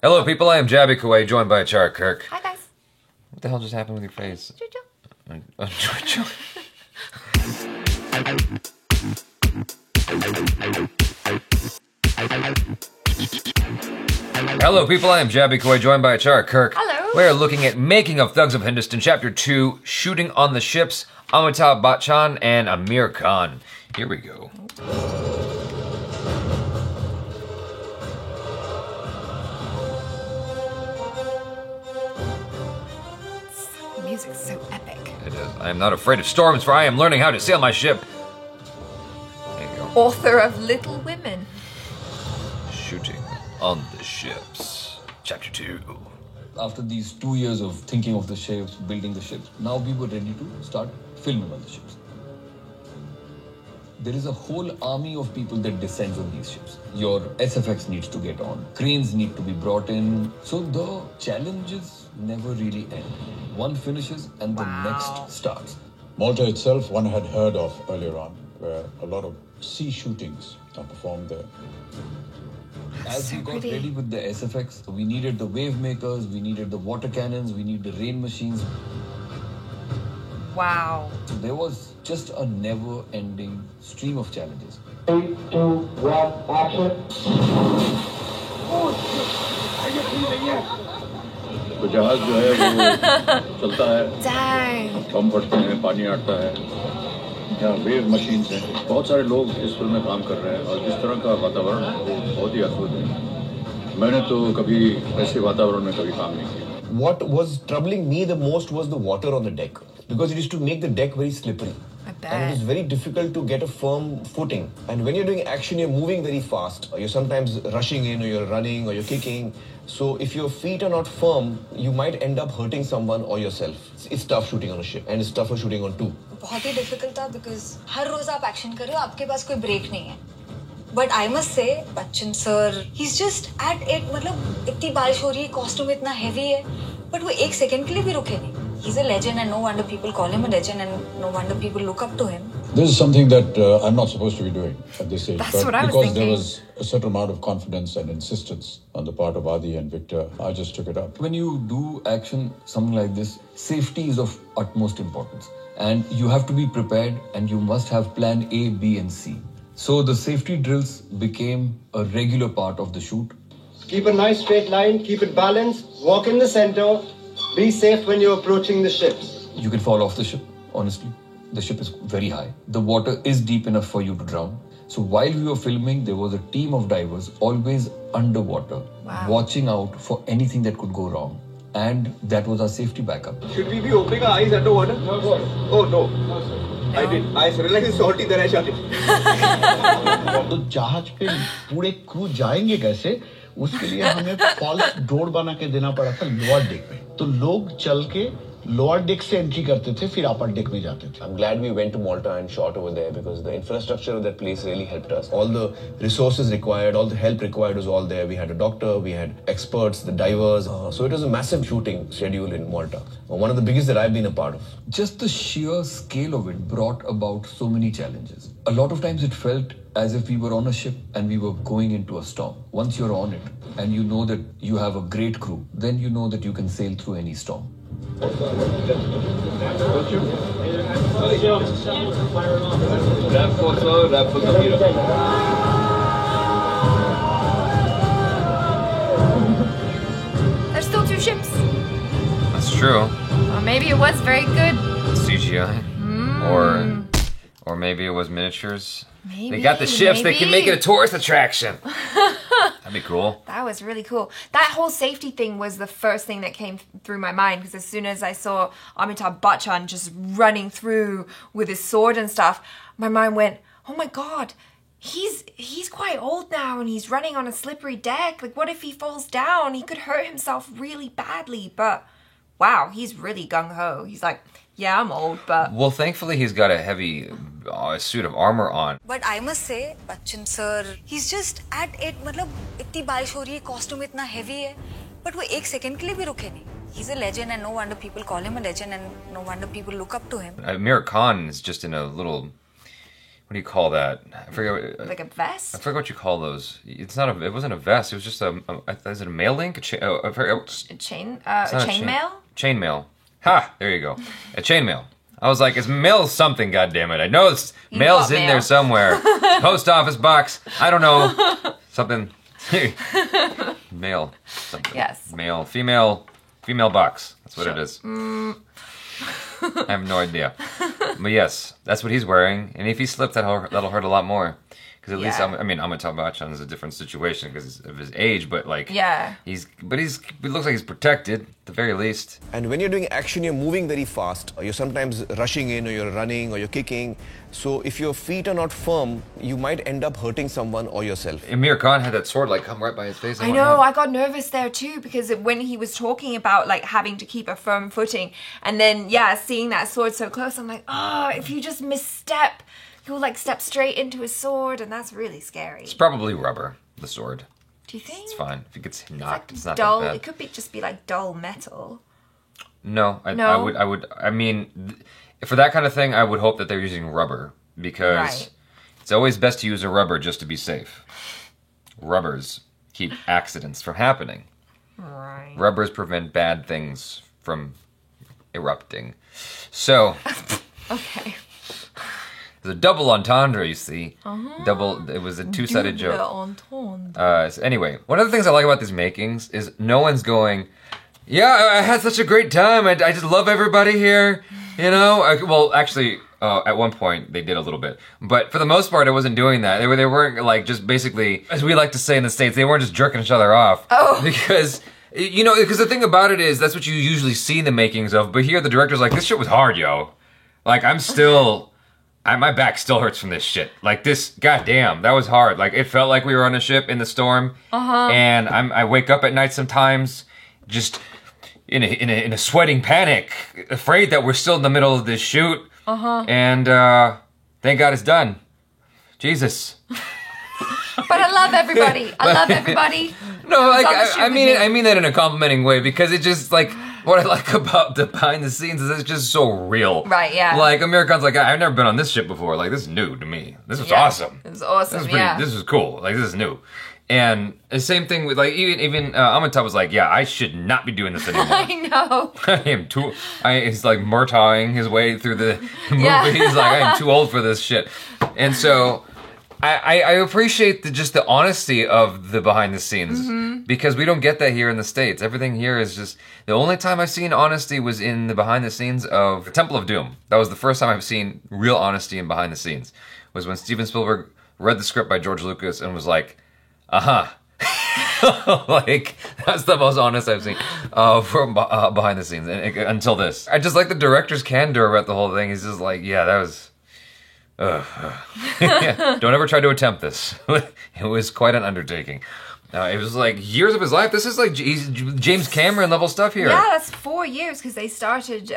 Hello, people. I am Jabby Kuwait, joined by Char Kirk. Hi, guys. What the hell just happened with your face? Hello, people. I am Jabby Kuwait, joined by Char Kirk. Hello. We're looking at Making of Thugs of Hindustan, Chapter 2, Shooting on the Ships, Amitabh Bachchan and Amir Khan. Here we go. The music's so epic. It is. I am not afraid of storms, for I am learning how to sail my ship. There you go. Author of Little Women. Shooting on the ships. Chapter 2. After these 2 years of thinking of the ships, building the ships, now we were ready to start filming on the ships. There is a whole army of people that descends on these ships. Your SFX needs to get on. Cranes need to be brought in. So the challenges never really end. One finishes and the next starts. Malta itself, one had heard of earlier on, where a lot of sea shootings are performed there. As we got ready with the SFX, we needed the wave makers, we needed the water cannons, we needed the rain machines. Wow. So there was just a never-ending stream of challenges. 3, 2, 1, action. तो जहाज जो है वो चलता है, Dang. बम फटते हैं, पानी आता है, यहाँ वेव मशीन्स हैं, बहुत सारे लोग इस फिल्म में काम कर रहे हैं और जिस तरह का वातावरण है वो बहुत ही अद्भुत है। मैंने तो कभी ऐसे वातावरण में कभी काम नहीं किया। What was troubling me the most was the water on the deck, because it used to make the deck very slippery. I bet. And it is very difficult to get a firm footing. And when you're doing action, you're moving very fast. You're sometimes rushing in, or you're running, or you're kicking. So if your feet are not firm, you might end up hurting someone or yourself. It's tough shooting on a ship, and it's tougher shooting on two. बहुत ही difficult था because हर रोज आप action कर रहे हो, आपके पास कोई break नहीं है. But I must say Bachchan sir he is just at it. मतलब इतनी बारिश हो रही है, कॉस्ट्यूम इतना हैवी है, बट वो एक सेकंड के लिए भी रुके नहीं. He is a legend and no wonder people call him a legend and no wonder people look up to him. This is something that I'm not supposed to be doing at this age. That's but what I was because there thinking. was a certain amount of confidence and insistence on the part of Adi and Victor, I just took it up. When you do action, something like this, safety is of utmost importance. And you have to be prepared and you must have plan A, B and C. So the safety drills became a regular part of the shoot. Keep a nice straight line, keep it balanced, walk in the center, be safe when you're approaching the ships. You can fall off the ship, honestly. The ship is very high. The water is deep enough for you to drown. So while we were filming, there was a team of divers always underwater, watching out for anything that could go wrong. And that was our safety backup. Should we be opening our eyes underwater? No, sir. Oh, no. I did. I realized it's salty, then I shut it. तो जहाज पे पूरे crew जाएंगे कैसे, उसके लिए हमें false door बना के देना पड़ा था लोअर डेक पे. तो लोग चल के लोअर डेक से एंट्री करते थे, फिर अपर डेक में जाते थे. I'm glad we went to Malta and shot over there, because the infrastructure of that place really helped us. All the resources required, all the help required was all there. We had a doctor, we had experts, the divers. So it was a massive shooting schedule in Malta. One of the biggest that I've been a part of. Just the sheer scale of it brought about so many challenges. A lot of times it felt as if we were on a ship and we were going into a storm. Once you're on it and you know that you have a great crew, then you know that you can sail through any storm. Rap for sir, rap for Kabira. There's still 2 ships. That's true. Well, maybe it was very good. CGI. Or maybe it was miniatures. Maybe. They got the ships, they can make it a tourist attraction. That'd be cool. That was really cool. That whole safety thing was the first thing that came through my mind, because as soon as I saw Amitabh Bachchan just running through with his sword and stuff, my mind went, oh my God, he's quite old now and he's running on a slippery deck. Like, what if he falls down? He could hurt himself really badly. But wow, he's really gung-ho. He's like, yeah, I'm old, but... Well, thankfully he's got a heavy suit of armor on. But I must say Bachchan sir he is just at it. मतलब इतनी बारिश हो रही है, costume इतना heavy है, but वो एक सेकंड के लिए भी रुके नहीं. He is a legend and no wonder people call him a legend and no wonder people look up to him. Amir Khan is just in a little what do you call that? I forget. Like a vest? I forget what you call those. It's not a. It wasn't a vest. It was just is it a mail link? I forget. A chainmail? Chainmail. Ha! There you go. A chainmail. I was like, it's mail something. Goddammit! I know mail's in there somewhere. Post office box. I don't know. Something. Mail. Something. Yes. Male. Female box. That's what it is. I have no idea. But yes, that's what he's wearing. And if he slips, that'll hurt a lot more. Because at least, Amitabh Bachchan is a different situation because of his age. But like, he looks like he's protected at the very least. And when you're doing action, you're moving very fast. Or you're sometimes rushing in, or you're running, or you're kicking. So if your feet are not firm, you might end up hurting someone or yourself. Amir Khan had that sword like come right by his face. I know. I got nervous there too because when he was talking about like having to keep a firm footing, and then seeing that sword so close, I'm like, if you just misstep, you'll like step straight into his sword, and that's really scary. It's probably rubber, the sword. Do you think? It's fine. If it gets knocked, it's not dull. that bad. It could just be like dull metal. No, I would. I mean, for that kind of thing, I would hope that they're using rubber because it's always best to use a rubber just to be safe. Rubbers keep accidents from happening. Right. Rubbers prevent bad things from erupting. So. Okay. There's a double entendre, you see. Double. It was a two-sided joke. Anyway, one of the things I like about these makings is no one's going, yeah, I had such a great time. I just love everybody here. You know? Well, actually, at one point they did a little bit. But for the most part, I wasn't doing that. They weren't like just basically, as we like to say in the States, they weren't just jerking each other off. Oh. Because the thing about it is, that's what you usually see in the makings of. But here, the director's like, this shit was hard, yo. Like, I'm still... my back still hurts from this shit. Like this, goddamn, that was hard. Like it felt like we were on a ship in the storm, and I wake up at night sometimes, just in a sweating panic, afraid that we're still in the middle of this shoot. And thank God it's done. Jesus. But I love everybody. I love everybody. No, like I mean that in a complimenting way because it just like. What I like about the behind the scenes is it's just so real. Right, yeah. Like, Amir Khan's like, I've never been on this ship before. Like, this is new to me. This was awesome. It was awesome, This was cool. Like, this is new. And the same thing with, like, even Amitabh was like, I should not be doing this anymore. I know. He's like Murtaughing his way through the movie. He's like, I am too old for this shit. And so... I appreciate the honesty of the behind the scenes because we don't get that here in the States. Everything here is just the only time I've seen honesty was in the behind the scenes of Temple of Doom. That was the first time I've seen real honesty in behind the scenes. Was when Steven Spielberg read the script by George Lucas and was like, like that's the most honest I've seen from behind the scenes until this. I just like the director's candor about the whole thing. He's just like, that was. Don't ever try to attempt this. It was quite an undertaking. It was like years of his life. This is like James Cameron level stuff here. Yeah, that's 4 years because they started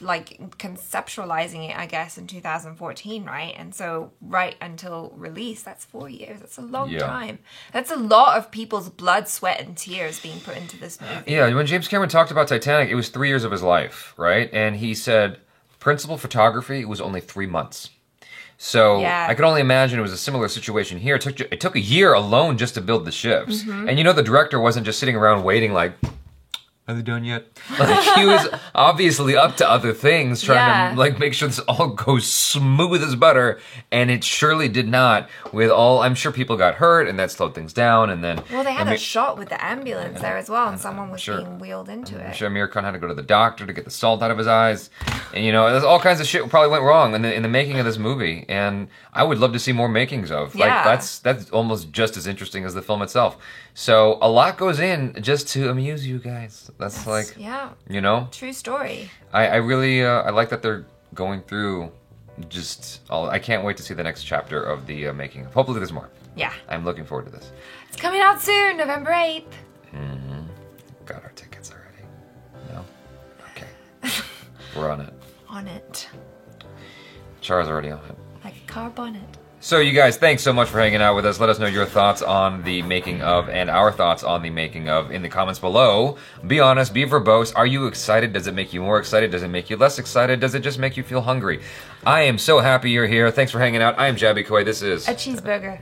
like conceptualizing it, I guess, in 2014, right? And so right until release, that's 4 years. That's a long time. That's a lot of people's blood, sweat, and tears being put into this movie. Yeah, when James Cameron talked about Titanic, it was 3 years of his life, right? And he said principal photography was only 3 months. So I could only imagine it was a similar situation here. It took a year alone just to build the ships. And the director wasn't just sitting around waiting like, are they done yet? Like, he was obviously up to other things, trying to like make sure this all goes smooth as butter, and it surely did not. I'm sure people got hurt, and that slowed things down. And then they had a shot with the ambulance there as well, and someone was being wheeled into it. I'm sure Amir Khan had to go to the doctor to get the salt out of his eyes, and there's all kinds of shit probably went wrong in the making of this movie. And I would love to see more makings of. Like that's almost just as interesting as the film itself. So a lot goes in just to amuse you guys. That's like, true story. I really, I like that they're going through I can't wait to see the next chapter of the making. Hopefully there's more. Yeah. I'm looking forward to this. It's coming out soon, November 8th. Got our tickets already. No? Okay. We're on it. On it. Chara's already on it. Like a car bonnet. So you guys, thanks so much for hanging out with us. Let us know your thoughts on the making of and our thoughts on the making of in the comments below. Be honest, be verbose. Are you excited? Does it make you more excited? Does it make you less excited? Does it just make you feel hungry? I am so happy you're here. Thanks for hanging out. I am Jabby Koi. This is... a cheeseburger.